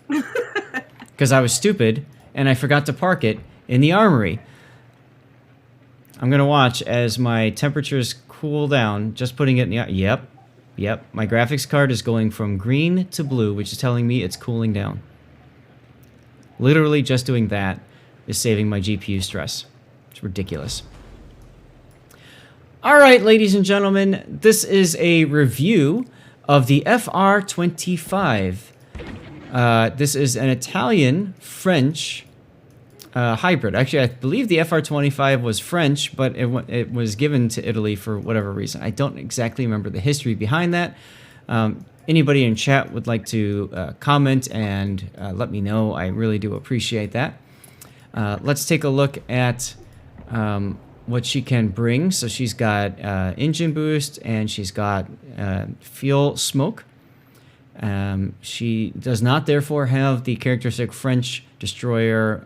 because I was stupid and I forgot to park it in the armory. I'm going to watch as my temperatures cool down, just putting it in the... Yep. My graphics card is going from green to blue, which is telling me it's cooling down. Literally just doing that is saving my GPU stress. It's ridiculous. All right, ladies and gentlemen, this is a review of the FR25. This is an Italian-French hybrid. Actually, I believe the FR25 was French, but it was given to Italy for whatever reason. I don't exactly remember the history behind that. Anybody in chat would like to comment and let me know. I really do appreciate that. Let's take a look at what she can bring. So she's got engine boost and she's got fuel smoke. She does not, therefore, have the characteristic French destroyer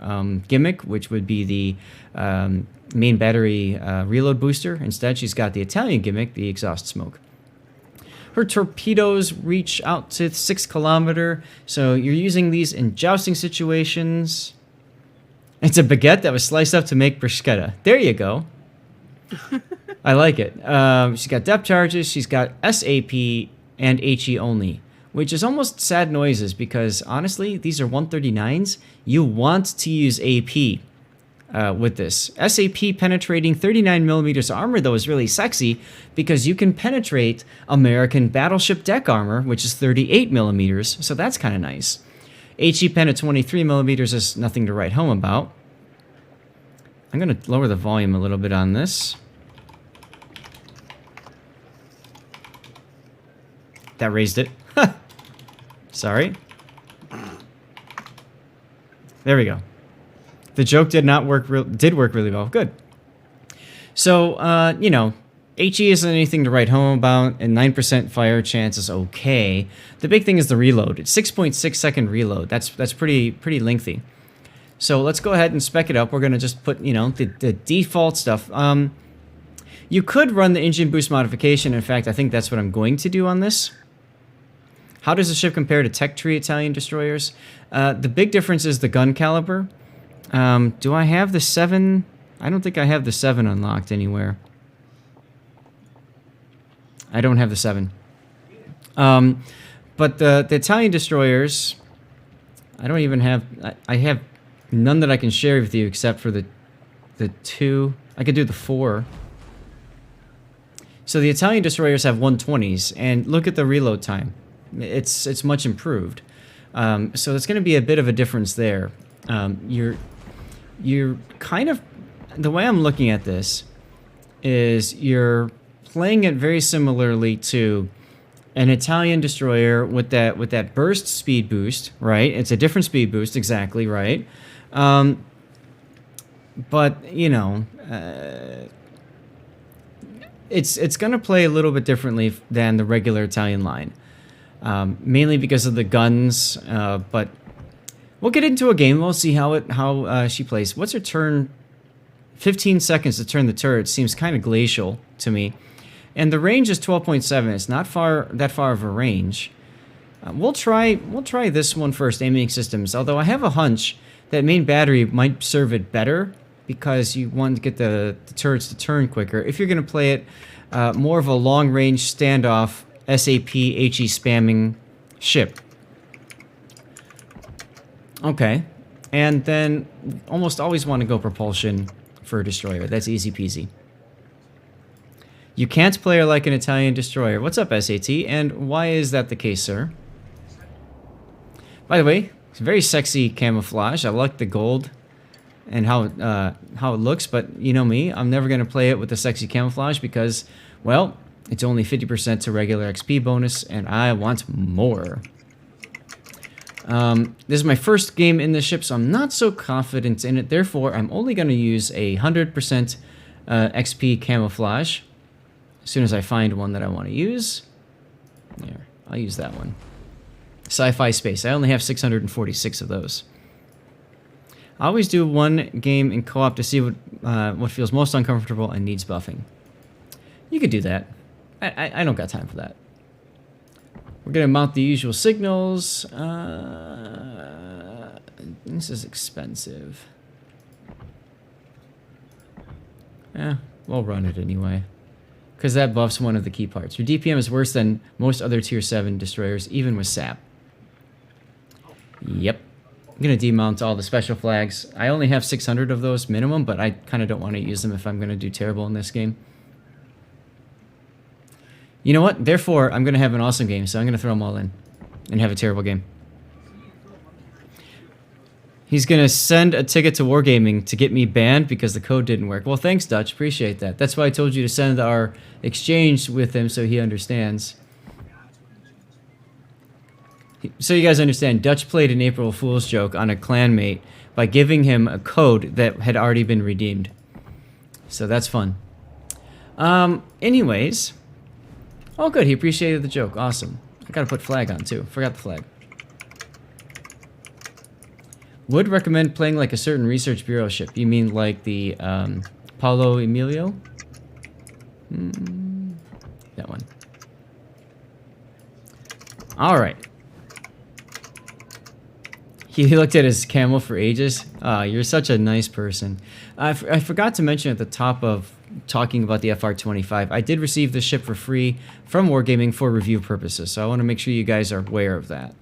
gimmick, which would be the main battery reload booster. Instead, she's got the Italian gimmick, the exhaust smoke. Her torpedoes reach out to 6 kilometer, so you're using these in jousting situations. It's a baguette that was sliced up to make bruschetta. There you go. I like it. She's got depth charges. She's got SAP and HE only, which is almost sad noises because, honestly, these are 139s. You want to use AP with this. SAP penetrating 39 millimeters armor, though, is really sexy because you can penetrate American battleship deck armor, which is 38 millimeters, so that's kind of nice. HE pen at 23 millimeters is nothing to write home about. I'm going to lower the volume a little bit on this. That raised it. Sorry. There we go. The joke did work really well. Good. So, you know, HE isn't anything to write home about, and 9% fire chance is okay. The big thing is the reload. It's 6.6 second reload. That's pretty lengthy. So let's go ahead and spec it up. We're going to just put, you know, the default stuff. You could run the engine boost modification. In fact, I think that's what I'm going to do on this. How does the ship compare to Tech Tree Italian destroyers? The big difference is the gun caliber. Do I have the 7? I don't think I have the 7 unlocked anywhere. I don't have the 7. But the Italian destroyers, I don't even have... I have none that I can share with you except for the 2. I could do the 4. So the Italian destroyers have 120s, and look at the reload time. It's much improved. So there's going to be a bit of a difference there. You're kind of... The way I'm looking at this is you're playing it very similarly to an Italian destroyer with that burst speed boost, right? It's a different speed boost, exactly, right? But, you know, it's going to play a little bit differently than the regular Italian line. Mainly because of the guns, but we'll get into a game. We'll see how she plays. What's her turn? 15 seconds to turn the turret seems kind of glacial to me. And the range is 12.7. It's not that far of a range. We'll try this one first, aiming systems. Although I have a hunch that main battery might serve it better because you want to get the turrets to turn quicker. If you're going to play it more of a long-range standoff, SAP HE spamming ship. Okay. And then almost always want to go propulsion for a destroyer. That's easy peasy. You can't play her like an Italian destroyer. What's up, SAT? And why is that the case, sir? By the way, it's very sexy camouflage. I like the gold and how it looks, but you know me, I'm never going to play it with the sexy camouflage because, well, it's only 50% to regular XP bonus, and I want more. This is my first game in the ship, so I'm not so confident in it. Therefore, I'm only going to use a 100% XP camouflage. As soon as I find one that I want to use. There, I'll use that one. Sci-fi space. I only have 646 of those. I always do one game in co-op to see what feels most uncomfortable and needs buffing. You could do that. I don't got time for that. We're going to mount the usual signals. This is expensive. We'll run it anyway. Because that buffs one of the key parts. Your DPM is worse than most other tier 7 destroyers, even with SAP. Yep. I'm going to demount all the special flags. I only have 600 of those minimum, but I kind of don't want to use them if I'm going to do terrible in this game. You know what? Therefore, I'm going to have an awesome game, so I'm going to throw them all in and have a terrible game. He's going to send a ticket to Wargaming to get me banned because the code didn't work. Well, thanks, Dutch. Appreciate that. That's why I told you to send our exchange with him so he understands. So you guys understand, Dutch played an April Fool's joke on a clanmate by giving him a code that had already been redeemed. So that's fun. Anyways. Oh, good. He appreciated the joke. Awesome. I got to put flag on, too. Forgot the flag. Would recommend playing like a certain research bureau ship. You mean like the Paulo Emilio? That one. All right. He looked at his camel for ages. You're such a nice person. I forgot to mention at the top of talking about the FR25, I did receive this ship for free from Wargaming for review purposes, so I want to make sure you guys are aware of that.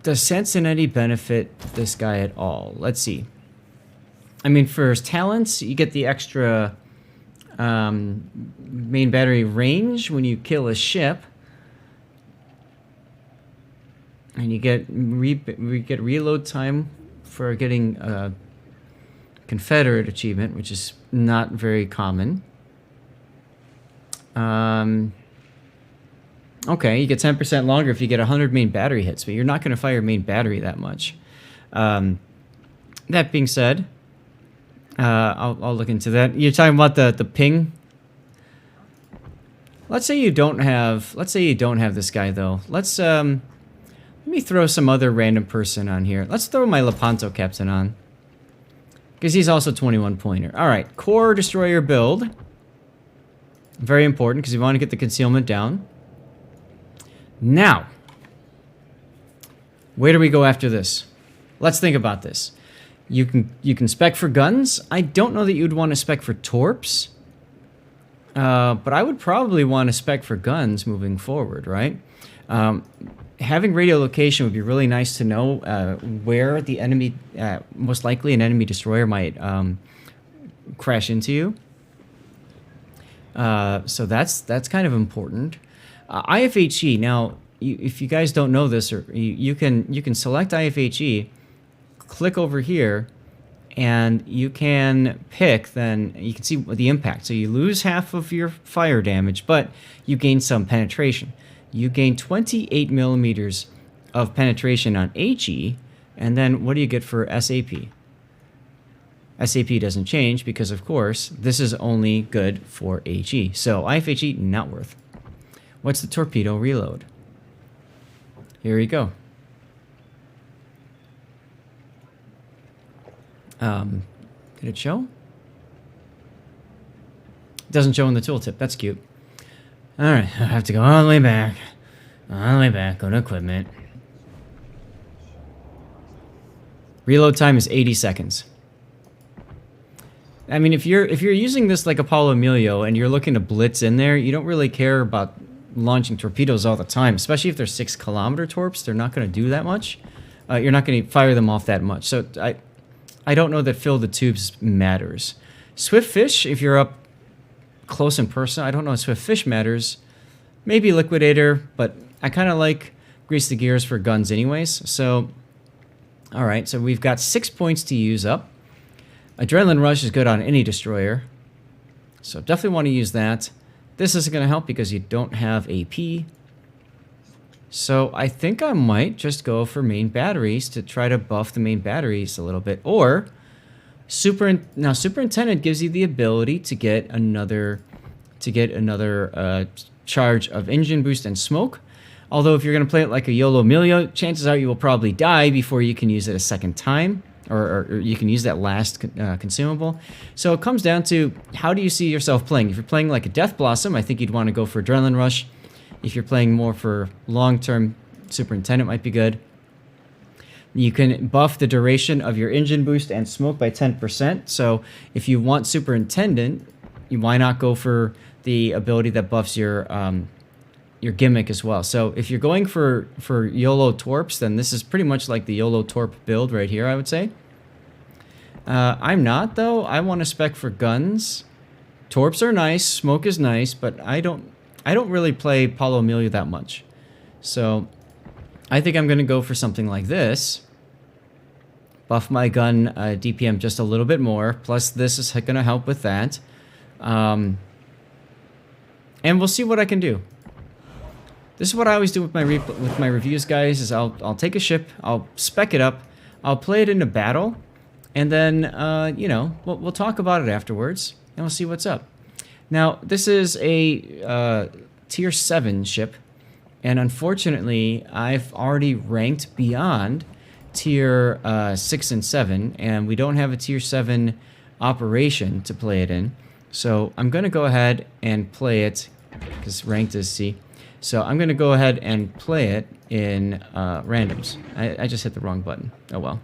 Does Cincinnati benefit this guy at all? Let's see. I mean, for his talents, you get the extra main battery range when you kill a ship. And you get reload time for getting a Confederate achievement, which is not very common. Okay, you get 10% longer if you get 100 main battery hits, but you're not going to fire main battery that much. That being said, I'll look into that. You're talking about the ping. Let's say you don't have this guy though. Let me throw some other random person on here. Let's throw my Lepanto captain on. Because he's also 21 pointer. Alright, core destroyer build. Very important because you want to get the concealment down. Now, where do we go after this? Let's think about this. You can spec for guns. I don't know that you'd want to spec for torps. But I would probably want to spec for guns moving forward, right? Having radio location would be really nice to know where the enemy, most likely an enemy destroyer might crash into you. So that's kind of important. IFHE, now, if you guys don't know this, or you can select IFHE, click over here, and you can pick, then you can see the impact. So you lose half of your fire damage, but you gain some penetration. You gain 28 millimeters of penetration on HE, and then what do you get for SAP? SAP doesn't change because, of course, this is only good for HE. So IFHE, not worth. What's the Torpedo Reload? Here we go. Did it show? It doesn't show in the tooltip. That's cute. Alright, I have to go all the way back. All the way back, go to equipment. Reload time is 80 seconds. I mean, if you're using this like Apollo Emilio and you're looking to blitz in there, you don't really care about launching torpedoes all the time, especially if they're 6-kilometer torps. They're not going to do that much. You're not going to fire them off that much. So I don't know that fill the tubes matters. Swift fish, if you're up close in person, I don't know if swift fish matters. Maybe liquidator, but I kind of like grease the gears for guns anyways. So, all right, so we've got 6 points to use up. Adrenaline Rush is good on any destroyer, so definitely want to use that. This isn't going to help because you don't have AP. So I think I might just go for main batteries to try to buff the main batteries a little bit. Or Superintendent gives you the ability to get another charge of engine boost and smoke. Although if you're going to play it like a YOLO Emilio, chances are you will probably die before you can use it a second time. Or you can use that last consumable. So it comes down to, how do you see yourself playing? If you're playing like a Death Blossom, I think you'd want to go for Adrenaline Rush. If you're playing more for long-term, Superintendent might be good. You can buff the duration of your engine boost and smoke by 10%. So if you want Superintendent, why not go for the ability that buffs your gimmick as well? So if you're going for YOLO Torps, then this is pretty much like the YOLO Torp build right here, I would say. I'm not, though. I want to spec for guns. Torps are nice, smoke is nice, but I don't really play Paulo Emilio that much. So I think I'm going to go for something like this. Buff my gun DPM just a little bit more. Plus, this is going to help with that. And we'll see what I can do. This is what I always do with my reviews, guys. Is I'll take a ship, I'll spec it up, I'll play it into battle, and then you know, we'll talk about it afterwards, and we'll see what's up. Now, this is a tier 7 ship. And unfortunately, I've already ranked beyond tier 6 and 7, and we don't have a tier 7 operation to play it in. So I'm going to go ahead and play it, because ranked is C. So I'm going to go ahead and play it in randoms. I just hit the wrong button. Oh well.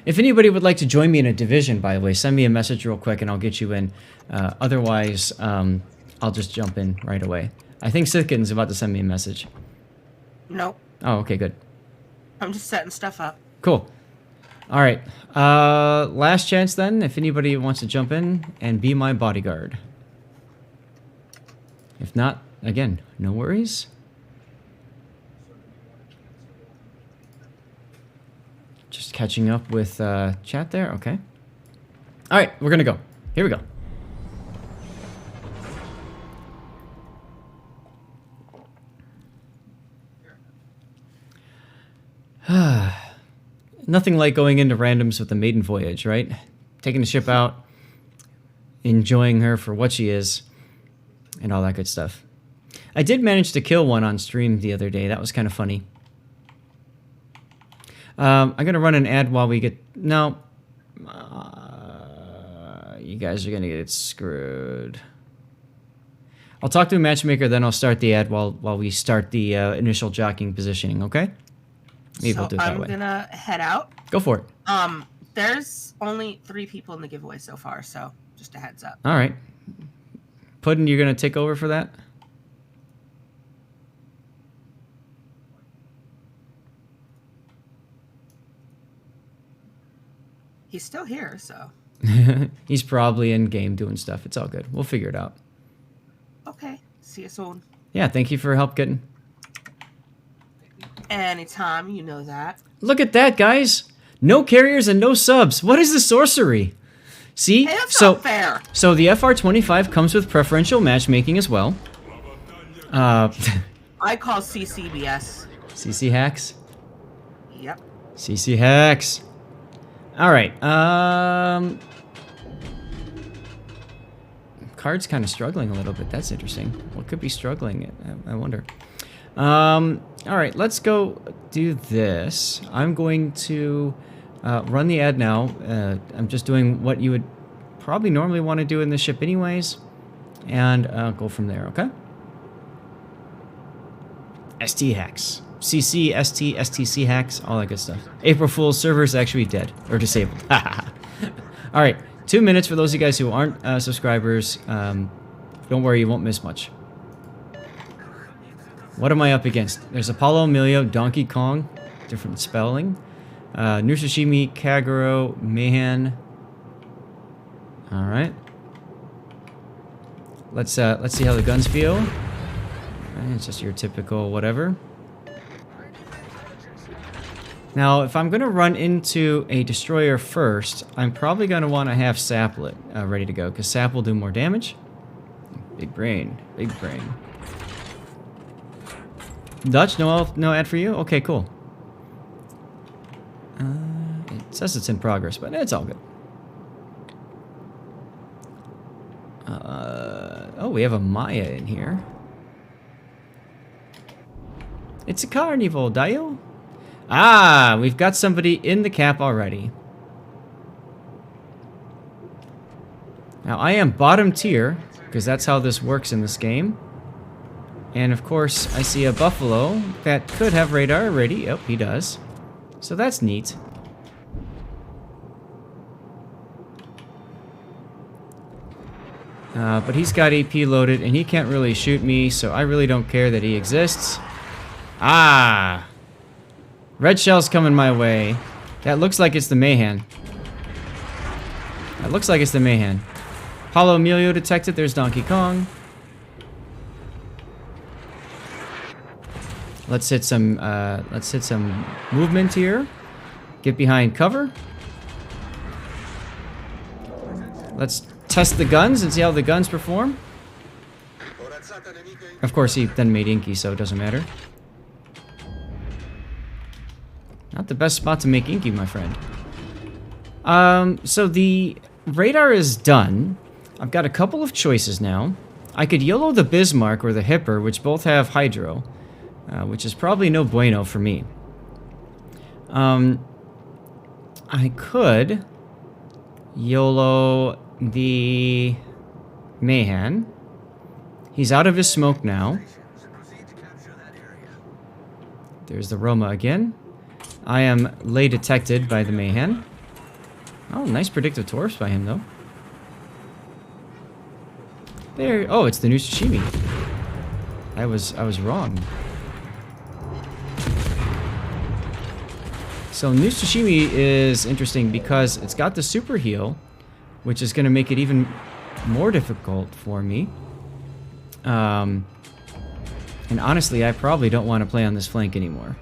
If anybody would like to join me in a division, by the way, send me a message real quick and I'll get you in. Otherwise, I'll just jump in right away. I think Sitkin's about to send me a message. Nope. Oh, okay, good. I'm just setting stuff up. Cool. All right. Last chance then, if anybody wants to jump in and be my bodyguard. If not, again, no worries. Just catching up with chat there. Okay. All right, we're going to go. Here we go. Nothing like going into randoms with a maiden voyage, right? Taking the ship out, enjoying her for what she is, and all that good stuff. I did manage to kill one on stream the other day. That was kind of funny. I'm going to run an ad while we get... No. You guys are going to get screwed. I'll talk to a matchmaker, then I'll start the ad while we start the initial jockeying positioning, okay? Maybe So we'll do it that way. I'm gonna head out. Go for it. There's only 3 people in the giveaway so far, so just a heads up. All right. Puddin', you're going to take over for that? He's still here, so. He's probably in game doing stuff. It's all good. We'll figure it out. Okay. See you soon. Yeah, thank you for help getting. Anytime, you know that. Look at that, guys. No carriers and no subs. What is the sorcery? See? Hey, that's not fair. So the FR25 comes with preferential matchmaking as well. I call CCBS. CC hacks? Yep. CC hacks. All right. Card's kind of struggling a little bit. That's interesting. What could be struggling? I wonder. All right, let's go do this. I'm going to run the ad now. I'm just doing what you would probably normally want to do in this ship anyways. And go from there, okay? ST hacks. CC, ST, STC hacks, all that good stuff. April Fool's server's actually dead. Or disabled. All right, 2 minutes for those of you guys who aren't subscribers. Don't worry, you won't miss much. What am I up against? There's Apollo Emilio, Donkey Kong, different spelling. Nusashimi, Kaguro, Mahan. All right. Let's see how the guns feel. It's just your typical whatever. Now, if I'm going to run into a destroyer first, I'm probably going to want to have Saplet ready to go, because Sap will do more damage. Big brain. Big brain. Dutch, no ad for you? Okay, cool. It says it's in progress, but it's all good. Oh, we have a Maya in here. It's a Carnival, Dio. Ah, we've got somebody in the cap already. Now, I am bottom tier, because that's how this works in this game. And, of course, I see a Buffalo that could have radar already. Yep, he does. So that's neat. But he's got AP loaded, and he can't really shoot me, so I really don't care that he exists. Ah! Red shell's coming my way. That looks like it's the Mayhan. That looks like it's the Mayhan. Paulo Emilio detected. There's Donkey Kong. Let's hit some movement here. Get behind cover. Let's test the guns and see how the guns perform. Of course, he then made Inky, so it doesn't matter. Not the best spot to make Inky, my friend. So the radar is done. I've got a couple of choices now. I could YOLO the Bismarck or the Hipper, which both have Hydro, which is probably no bueno for me. I could YOLO the Mayhan. He's out of his smoke now. There's the Roma again. I am lay detected by the Mayhan. Oh, nice predictive torps by him, though. There. Oh, it's the new Tsushimi. I was wrong. So new Tsushimi is interesting because it's got the super heal, which is going to make it even more difficult for me. And honestly, I probably don't want to play on this flank anymore.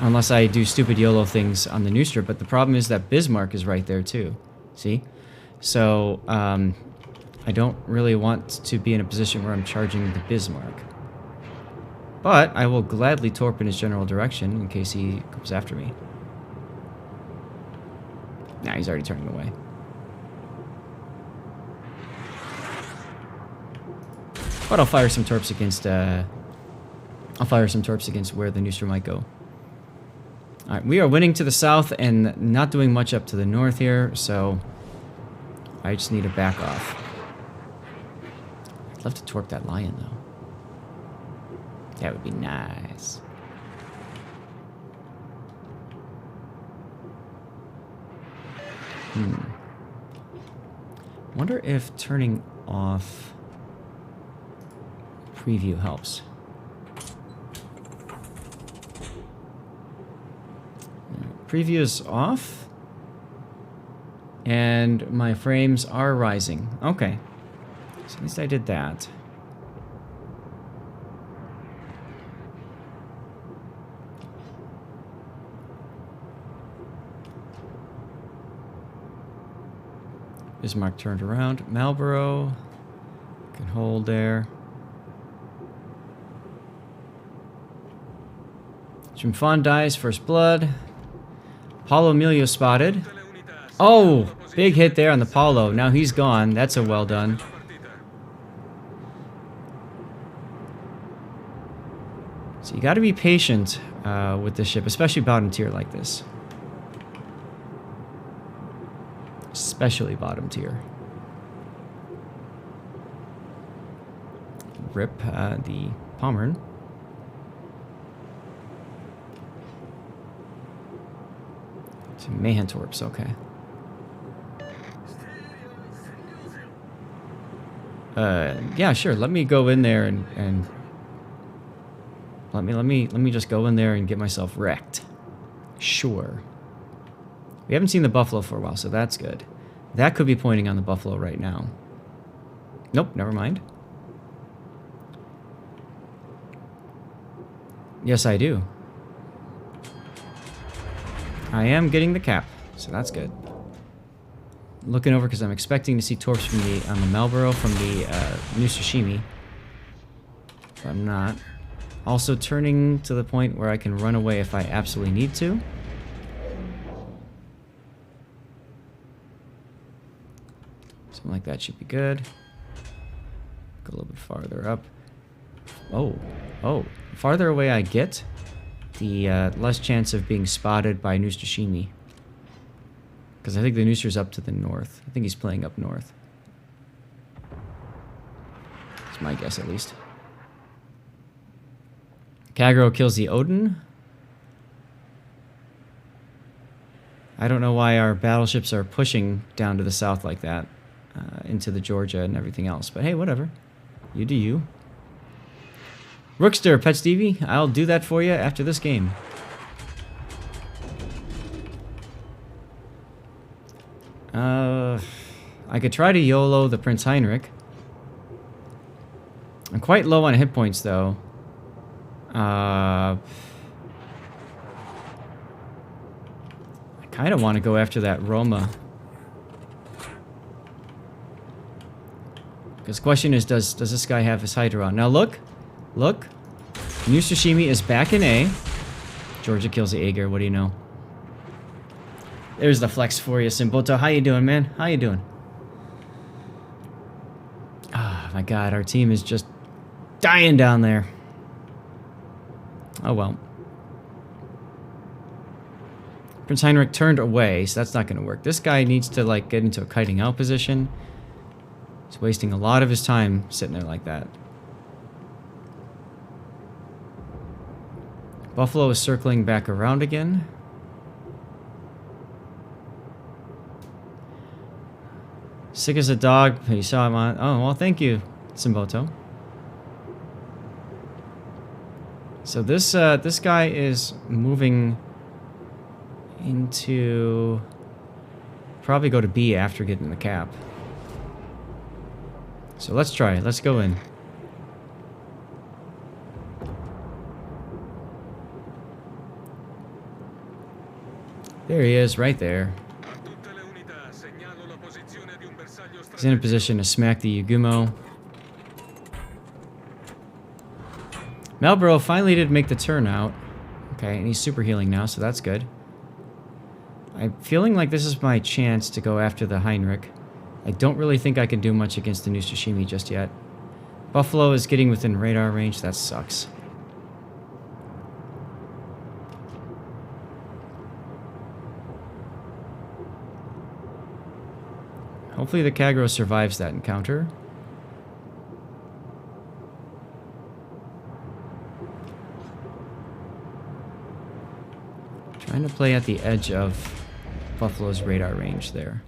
Unless I do stupid YOLO things on the Nustra, but the problem is that Bismarck is right there too. See? So, I don't really want to be in a position where I'm charging the Bismarck. But I will gladly torp in his general direction in case he comes after me. Nah, he's already turning away. But I'll fire some torps against, where the Nustra might go. Alright, we are winning to the south and not doing much up to the north here, so I just need to back off. I'd love to torp that lion, though. That would be nice. Wonder if turning off preview helps. Preview is off. And my frames are rising. Okay. So at least I did that. Bismarck turned around. Marlboro can hold there. Chimfon dies, first blood. Paulo Emilio spotted. Oh, big hit there on the Paulo. Now he's gone. That's a well done. So you got to be patient with this ship, especially bottom tier like this. Especially bottom tier. Rip the Pommern. Mayhan torps, okay. Yeah, sure. Let me go in there and let me just go in there and get myself wrecked. Sure. We haven't seen the Buffalo for a while, so that's good. That could be pointing on the Buffalo right now. Nope, never mind. Yes, I do. I am getting the cap, so that's good. Looking over because I'm expecting to see torps from on the Marlboro from the new Tsushimi. But I'm not. Also turning to the point where I can run away if I absolutely need to. Something like that should be good. Go a little bit farther up. Oh. Farther away I get, the less chance of being spotted by new Tsushimi. Because I think the Nooster's up to the north. I think he's playing up north. That's my guess, at least. Kagro kills the Odin. I don't know why our battleships are pushing down to the south like that, into the Georgia and everything else. But hey, whatever. You do you. Rookster, Pet Stevie, I'll do that for you after this game. I could try to YOLO the Prince Heinrich. I'm quite low on hit points, though. I kind of want to go after that Roma. Because the question is, does this guy have his Hydra on? Now look. Look. New Sashimi is back in A. Georgia kills the Aegir. What do you know? There's the flex for you, Simboto. How you doing, man? How you doing? Ah, my God. Our team is just dying down there. Oh, well. Prince Heinrich turned away, so that's not going to work. This guy needs to, like, get into a kiting out position. He's wasting a lot of his time sitting there like that. Buffalo is circling back around again. Sick as a dog. You saw him on... Oh, well, thank you, Simboto. So this guy is moving into... Probably go to B after getting the cap. So let's try it. Let's go in. There he is, right there. He's in a position to smack the Yugumo. Malboro finally did make the turn out. Okay, and he's super healing now, so that's good. I'm feeling like this is my chance to go after the Heinrich. I don't really think I can do much against the new Sashimi just yet. Buffalo is getting within radar range. That sucks. Hopefully the Kagro survives that encounter. Trying to play at the edge of Buffalo's radar range there.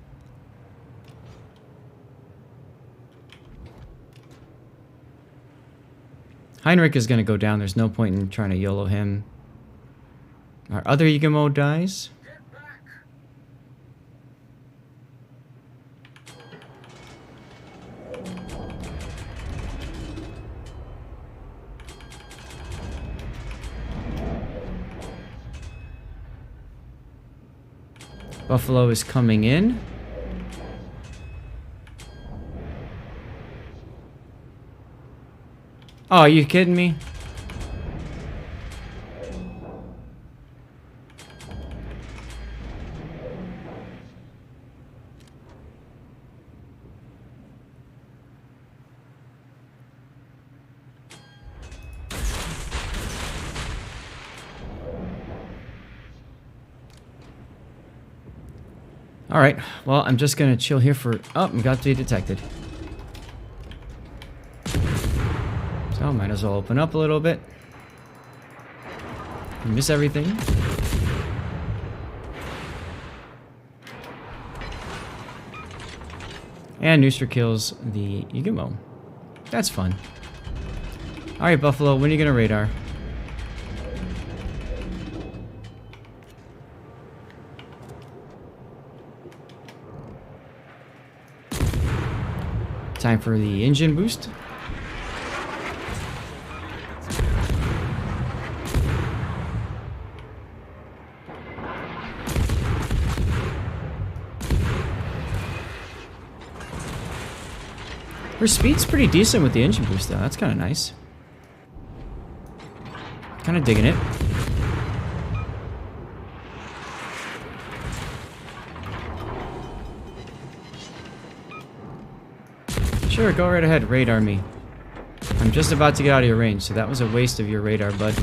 Heinrich is going to go down. There's no point in trying to YOLO him. Our other Yugumo dies. Buffalo is coming in. Oh, are you kidding me? Alright, well, I'm just gonna chill here for... Oh, I'm got to be detected. So, might as well open up a little bit. Miss everything. And Nooster kills the Yugumo. That's fun. Alright, Buffalo, when are you gonna radar? Time for the engine boost. Her speed's pretty decent with the engine boost, though. That's kind of nice. Kind of digging it. Sure, go right ahead, radar me. I'm just about to get out of your range, so that was a waste of your radar, bud.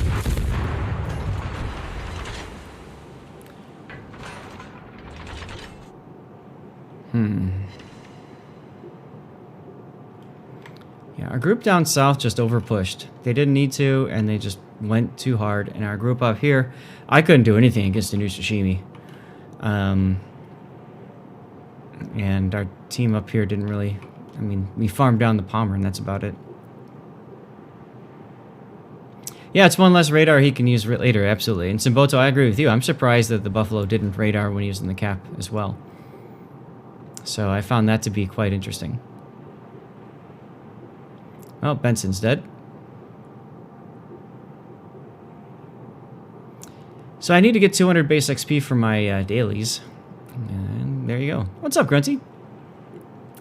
Yeah, our group down south just overpushed. They didn't need to, and they just went too hard. And our group up here, I couldn't do anything against the new Sashimi. And our team up here didn't really... I mean, we farmed down the Palmer, and that's about it. Yeah, it's one less radar he can use later, absolutely. And Simboto, I agree with you. I'm surprised that the Buffalo didn't radar when he was in the cap as well. So I found that to be quite interesting. Oh, Benson's dead. So I need to get 200 base XP for my dailies. And there you go. What's up, Grunty?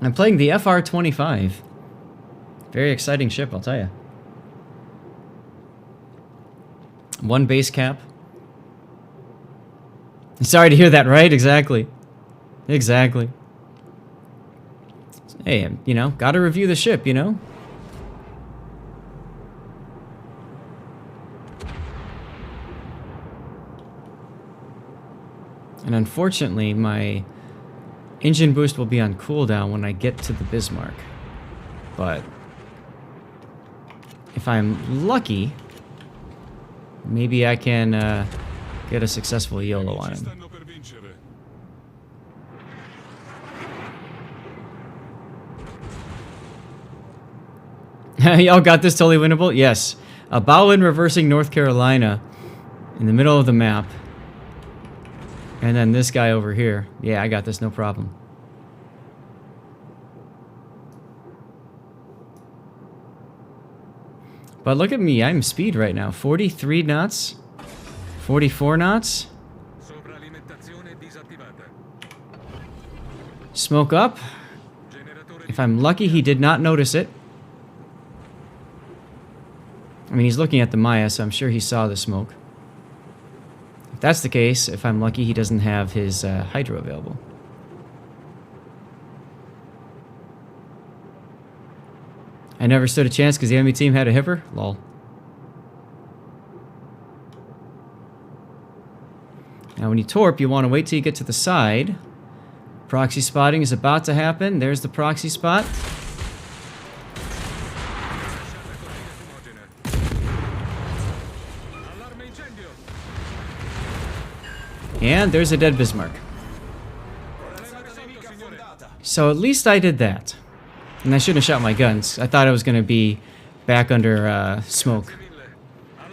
I'm playing the FR25. Very exciting ship, I'll tell you. One base cap. Sorry to hear that, right? Exactly. Exactly. Hey, you know, gotta review the ship, you know? And unfortunately, my engine boost will be on cooldown when I get to the Bismarck. But if I'm lucky, maybe I can get a successful YOLO on him. Y'all got this totally winnable? Yes. A Bowen reversing North Carolina in the middle of the map. And then this guy over here. Yeah, I got this, no problem. But look at me, I'm speed right now. 43 knots. 44 knots. Smoke up. If I'm lucky, he did not notice it. I mean, he's looking at the Maya, so I'm sure he saw the smoke. If that's the case, if I'm lucky, he doesn't have his hydro available. I never stood a chance because the enemy team had a hipper? Lol. Now when you torp, you want to wait till you get to the side. Proxy spotting is about to happen. There's the proxy spot. And there's a dead Bismarck. So at least I did that. And I shouldn't have shot my guns. I thought I was going to be back under smoke.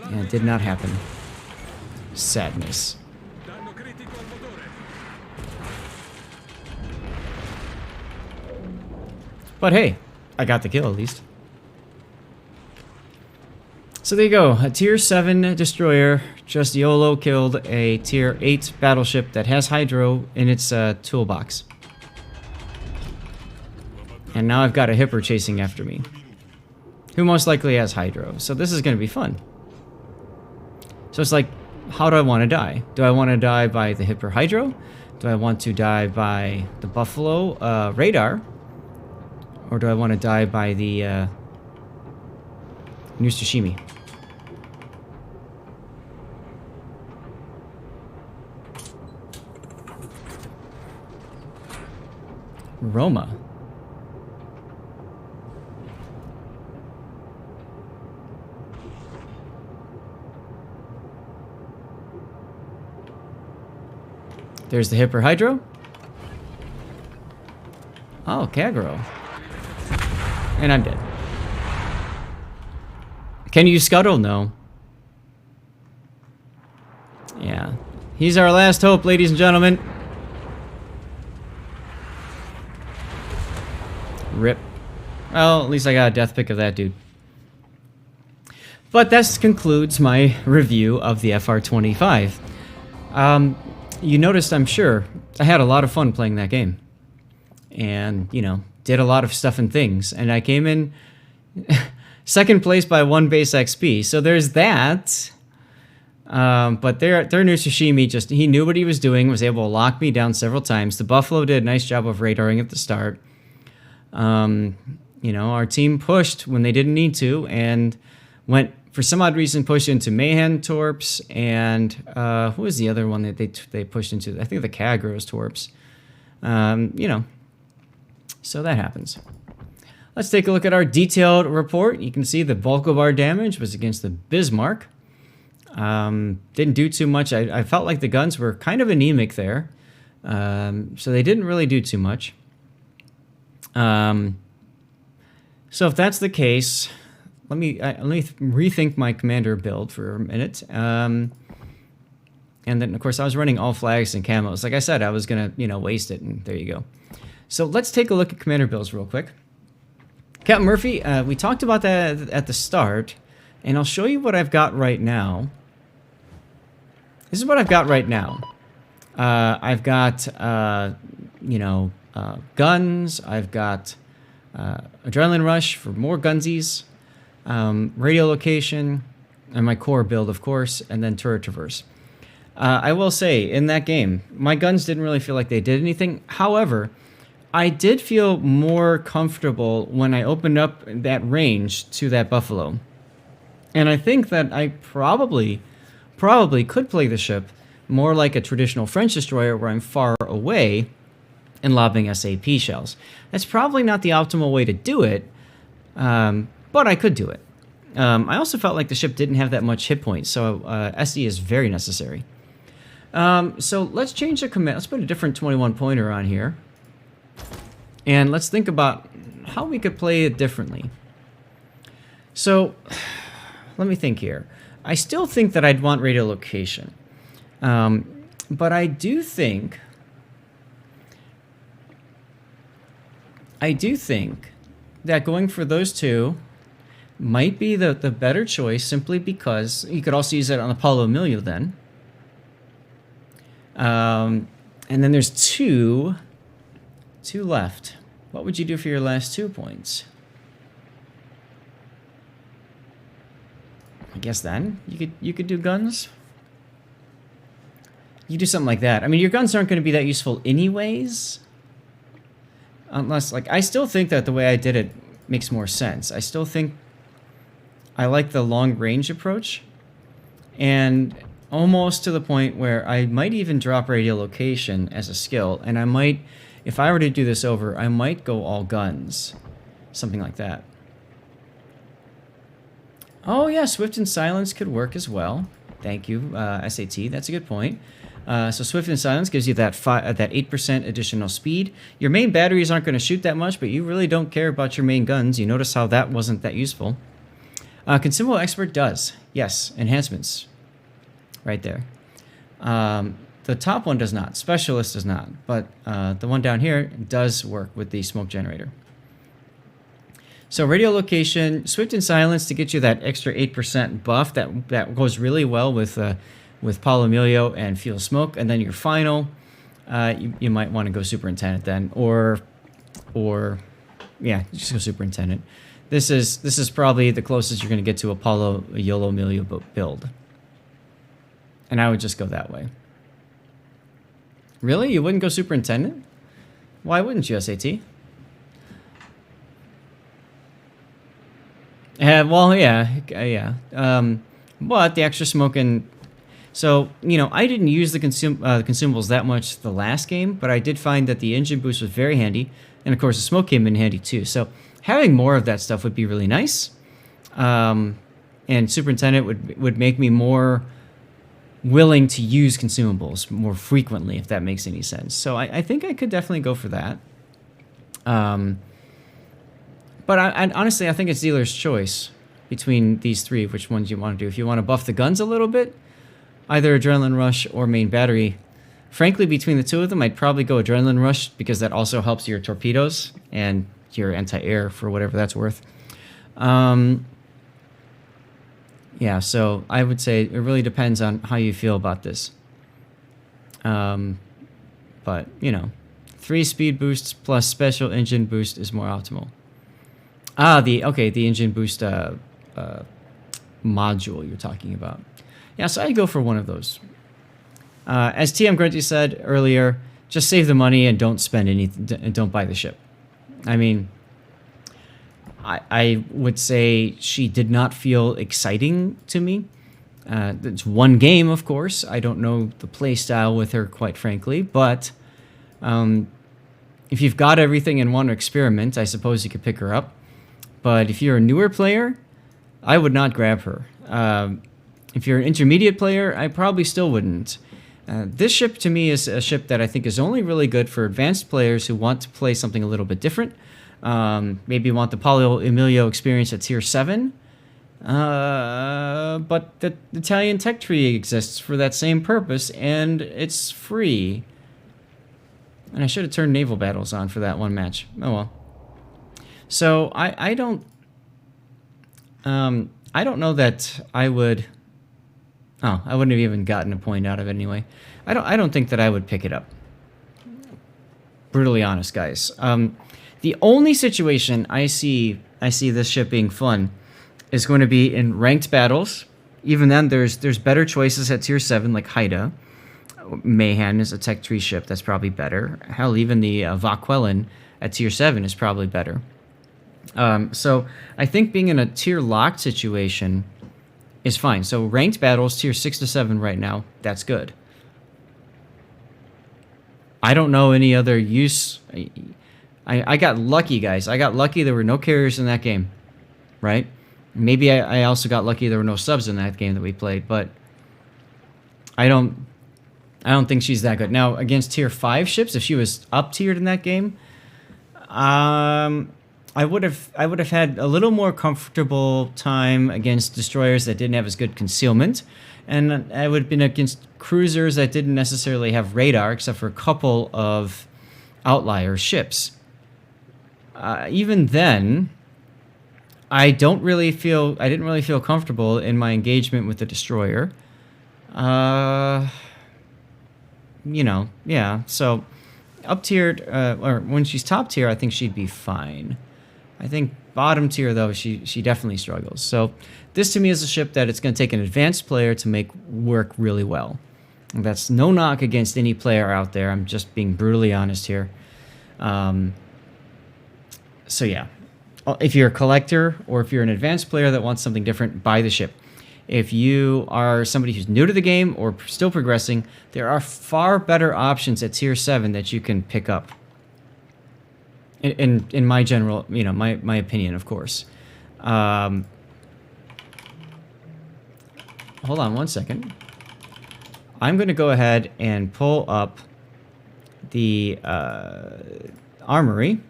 And it did not happen. Sadness. But hey, I got the kill at least. So there you go. A tier 7 destroyer just YOLO killed a tier 8 battleship that has hydro in its toolbox. And now I've got a hipper chasing after me, who most likely has hydro. So this is going to be fun. So it's like, how do I want to die? Do I want to die by the hipper hydro? Do I want to die by the Buffalo radar? Or do I want to die by the New Tsushima? Roma. There's the hipper hydro. Oh, Kagro. And I'm dead. Can you scuttle? No. Yeah. He's our last hope, ladies and gentlemen. Rip. Well, at least I got a death pick of that dude. But that concludes my review of the FR25. You noticed, I'm sure, I had a lot of fun playing that game. And, you know, did a lot of stuff and things. And I came in second place by 1 base XP. So there's that. But their new Tsushima, just, he knew what he was doing, was able to lock me down several times. The Buffalo did a nice job of radaring at the start. You know, our team pushed when they didn't need to and went, for some odd reason, pushed into Mayhem Torps and who was the other one that they pushed into? I think the Kagros Torps. You know, so that happens. Let's take a look at our detailed report. You can see the bulk of our damage was against the Bismarck. Didn't do too much. I felt like the guns were kind of anemic there. So they didn't really do too much. So if that's the case, let me rethink my commander build for a minute. And then, of course, I was running all flags and camos. Like I said, I was going to, waste it, and there you go. So let's take a look at commander builds real quick. Captain Murphy, we talked about that at the start, and I'll show you what I've got right now. This is what I've got right now. I've got, guns. I've got Adrenaline Rush for more gunsies, radio location, and my core build, of course, and then turret traverse. I will say, in that game, my guns didn't really feel like they did anything. However, I did feel more comfortable when I opened up that range to that Buffalo. And I think that I probably could play the ship more like a traditional French destroyer where I'm far away and lobbing SAP shells. That's probably not the optimal way to do it, but I could do it. I also felt like the ship didn't have that much hit points, so SD is very necessary. So let's change the command. Let's put a different 21 pointer on here. And let's think about how we could play it differently. So let me think here. I still think that I'd want radio location. But I do think that going for those two might be the better choice, simply because you could also use that on Apollo Emilio then. And then there's two left. What would you do for your last 2 points? I guess then you could do guns. You do something like that. I mean, your guns aren't going to be that useful anyways. Unless, I still think that the way I did it makes more sense. I still think I like the long range approach. And almost to the point where I might even drop radio location as a skill. And I might, if I were to do this over, I might go all guns. Something like that. Oh yeah, Swift and Silence could work as well. Thank you, SAT. That's a good point. So Swift and Silence gives you that 8% additional speed. Your main batteries aren't going to shoot that much, but you really don't care about your main guns. You notice how that wasn't that useful. Consumable Expert does. Yes, enhancements. Right there. The top one does not. Specialist does not. But the one down here does work with the smoke generator. So radio location, Swift and Silence to get you that extra 8% buff that goes really well with Paulo Emilio and Fuel Smoke. And then your final, you might want to go Superintendent then, or yeah, just go Superintendent. This is probably the closest you're going to get to a Paulo Emilio build. And I would just go that way. Really? You wouldn't go Superintendent? Why wouldn't you, SAT? Well, yeah. But the extra smoke and... So, I didn't use the consumables that much the last game, but I did find that the engine boost was very handy. And, of course, the smoke came in handy, too. So, having more of that stuff would be really nice. And Superintendent would make me more willing to use consumables more frequently, if that makes any sense. So, I think I could definitely go for that. But honestly, I think it's dealer's choice between these three, which ones you want to do. If you want to buff the guns a little bit, either Adrenaline Rush or Main Battery. Frankly, between the two of them, I'd probably go Adrenaline Rush because that also helps your torpedoes and your anti-air for whatever that's worth. Yeah, so I would say it really depends on how you feel about this. But, 3 speed boosts plus special engine boost is more optimal. The engine boost module you're talking about. Yeah, so I'd go for one of those. As TM Grunty said earlier, just save the money and don't spend anything, and don't buy the ship. I mean, I would say she did not feel exciting to me. It's one game, of course. I don't know the play style with her, quite frankly, but if you've got everything and want to experiment, I suppose you could pick her up. But if you're a newer player, I would not grab her. If you're an intermediate player, I probably still wouldn't. This ship to me is a ship that I think is only really good for advanced players who want to play something a little bit different. Maybe want the Paulo Emilio experience at tier 7. But the Italian tech tree exists for that same purpose, and it's free. And I should have turned naval battles on for that one match. Oh well. So I don't know that I would. Oh, I wouldn't have even gotten a point out of it anyway. I don't think that I would pick it up. Brutally honest, guys. The only situation I see this ship being fun is going to be in ranked battles. Even then, there's better choices at tier 7, like Haida. Mayhan is a tech tree ship that's probably better. Hell, even the Vaquelin at tier 7 is probably better. So I think being in a tier locked situation is fine. So ranked battles, tier 6 to 7 right now, that's good. I don't know any other use. I got lucky, guys. I got lucky there were no carriers in that game, right? Maybe I also got lucky there were no subs in that game that we played, but I don't think she's that good. Now, against tier 5 ships, if she was up tiered in that game, I would have had a little more comfortable time against destroyers that didn't have as good concealment, and I would have been against cruisers that didn't necessarily have radar, except for a couple of outlier ships. Even then, I didn't really feel comfortable in my engagement with the destroyer. Yeah. So up tiered, or when she's top tier, I think she'd be fine. I think bottom tier, though, she definitely struggles. So this to me is a ship that it's going to take an advanced player to make work really well. And that's no knock against any player out there. I'm just being brutally honest here. So yeah, if you're a collector or if you're an advanced player that wants something different, buy the ship. If you are somebody who's new to the game or still progressing, there are far better options at tier 7 that you can pick up. In my general, my opinion, of course. Hold on one second. I'm going to go ahead and pull up the armory.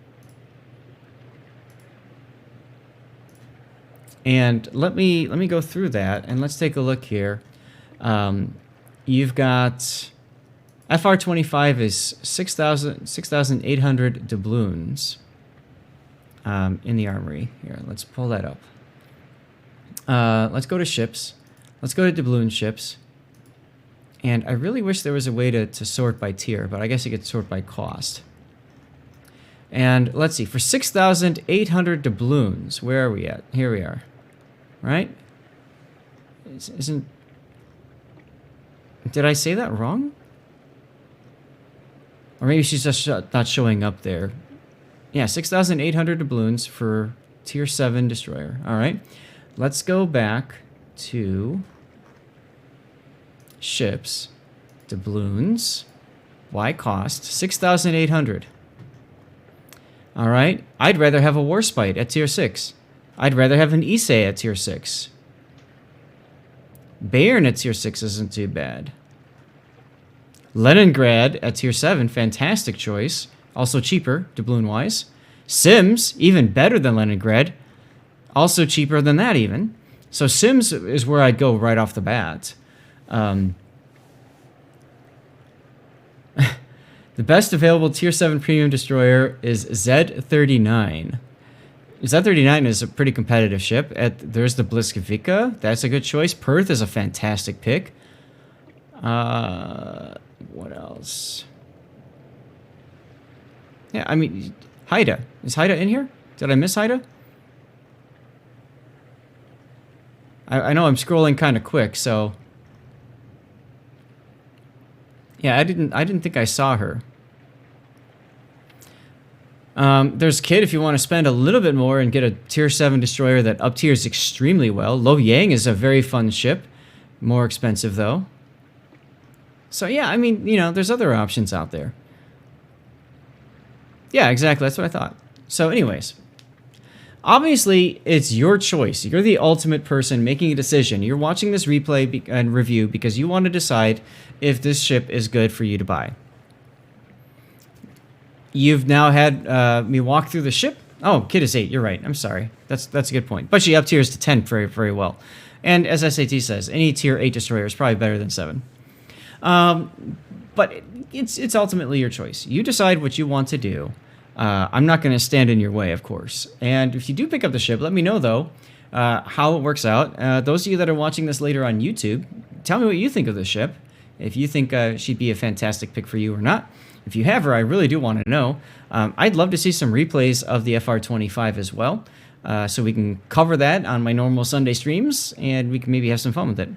And let me go through that, and let's take a look here. You've got FR25 is 6,800 doubloons in the armory. Here, let's pull that up. Let's go to ships. Let's go to doubloon ships. And I really wish there was a way to sort by tier, but I guess you could sort by cost. And let's see, for 6,800 doubloons, where are we at? Here we are. Right? Did I say that wrong? Or maybe she's just not showing up there. Yeah, 6,800 doubloons for tier 7 destroyer. All right. Let's go back to ships, doubloons. Why cost? 6,800. All right. I'd rather have a Warspite at tier 6. I'd rather have an Issei at tier 6. Bayern at tier 6 isn't too bad. Leningrad at tier 7, fantastic choice. Also cheaper, doubloon-wise. Sims, even better than Leningrad. Also cheaper than that, even. So Sims is where I'd go right off the bat. The best available tier 7 premium destroyer is Z39. Z39 is a pretty competitive ship. There's the Bliskavika. That's a good choice. Perth is a fantastic pick. What else? Yeah, I mean, Haida. Is Haida in here? Did I miss Haida? I know I'm scrolling kind of quick, so... Yeah, I didn't think I saw her. There's Kid if you want to spend a little bit more and get a tier 7 destroyer that up tiers extremely well. Lo Yang is a very fun ship. More expensive, though. So, yeah, I mean, there's other options out there. Yeah, exactly. That's what I thought. So, anyways. Obviously, it's your choice. You're the ultimate person making a decision. You're watching this replay and review because you want to decide if this ship is good for you to buy. You've now had me walk through the ship. Oh, Kid is 8. You're right. I'm sorry. That's a good point. But she up tiers to 10 very, very well. And as SAT says, any tier 8 destroyer is probably better than 7. But it's ultimately your choice. You decide what you want to do. I'm not going to stand in your way, of course. And if you do pick up the ship, let me know, though, how it works out. Those of you that are watching this later on YouTube, tell me what you think of the ship. If you think she'd be a fantastic pick for you or not. If you have her, I really do want to know. I'd love to see some replays of the FR25 as well. So we can cover that on my normal Sunday streams, and we can maybe have some fun with it.